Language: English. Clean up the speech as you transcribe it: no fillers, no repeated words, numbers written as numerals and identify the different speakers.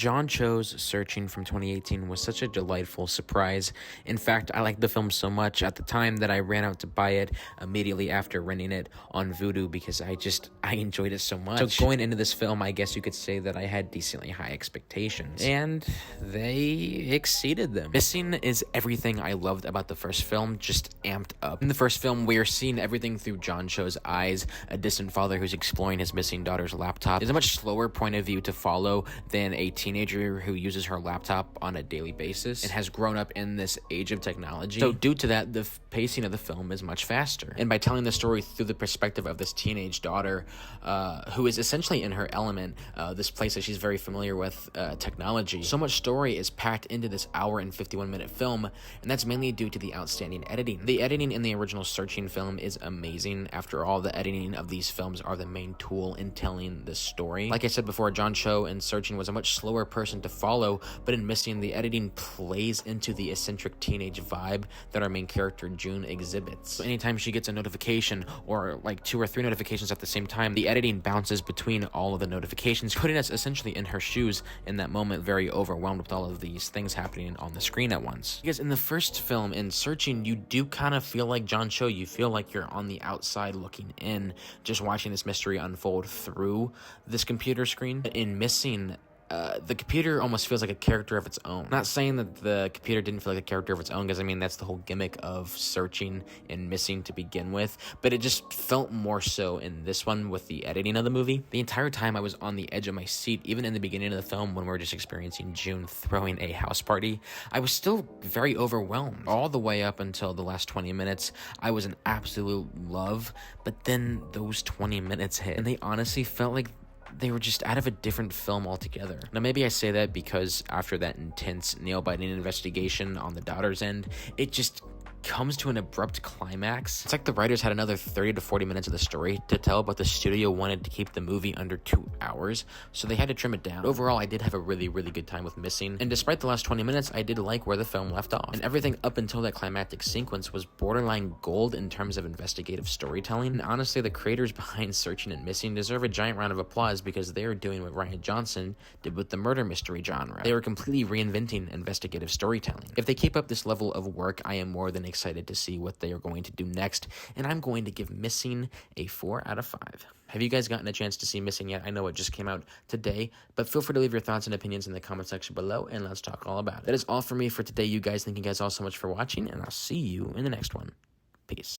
Speaker 1: John Cho's Searching from 2018 was such a delightful surprise. In fact, I liked the film so much at the time that I ran out to buy it immediately after renting it on Vudu because I enjoyed it so much. So going into this film, I guess you could say that I had decently high expectations, and they exceeded them. Missing is everything I loved about the first film, just amped up. In the first film, we are seeing everything through John Cho's eyes, a distant father who's exploring his missing daughter's laptop. It's a much slower point of view to follow than a teenager who uses her laptop on a daily basis and has grown up in this age of technology. So due to that, the pacing of the film is much faster. And by telling the story through the perspective of this teenage daughter, who is essentially in her element, this place that she's very familiar with, technology, so much story is packed into this hour and 51-minute film, and that's mainly due to the outstanding editing. The editing in the original Searching film is amazing. After all, the editing of these films are the main tool in telling the story. Like I said before, John Cho in Searching was a much slower person to follow, but in Missing, the editing plays into the eccentric teenage vibe that our main character June exhibits. So anytime she gets a notification, or like 2 or 3 notifications at the same time, the editing bounces between all of the notifications, putting us essentially in her shoes in that moment, very overwhelmed with all of these things happening on the screen at once. Because in the first film, in Searching, you do kind of feel like John Cho. You feel like you're on the outside looking in, just watching this mystery unfold through this computer screen. In Missing, the computer almost feels like a character of its own. Not saying that the computer didn't feel like a character of its own, because I mean that's the whole gimmick of Searching and Missing to begin with, but it just felt more so in this one with the editing of the movie. The entire time I was on the edge of my seat, even in the beginning of the film when we were just experiencing June throwing a house party. I was still very overwhelmed. All the way up until the last 20 minutes, I was in absolute love, but then those 20 minutes hit, and they honestly felt like they were just out of a different film altogether. Now, maybe I say that because after that intense nail-biting investigation on the daughter's end, it just comes to an abrupt climax. It's like the writers had another 30 to 40 minutes of the story to tell, but the studio wanted to keep the movie under 2 hours, so they had to trim it down. Overall, I did have a really good time with Missing, and despite the last 20 minutes, I did like where the film left off. And everything up until that climactic sequence was borderline gold in terms of investigative storytelling. And honestly, the creators behind Searching and Missing deserve a giant round of applause because they are doing what Rian Johnson did with the murder mystery genre. They were completely reinventing investigative storytelling. If they keep up this level of work, I am more than excited to see what they are going to do next, and I'm going to give Missing a 4 out of 5. Have you guys gotten a chance to see Missing yet? I know it just came out today, but feel free to leave your thoughts and opinions in the comment section below, and let's talk all about it. That is all for me for today, you guys. Thank you guys all so much for watching, and I'll see you in the next one. Peace.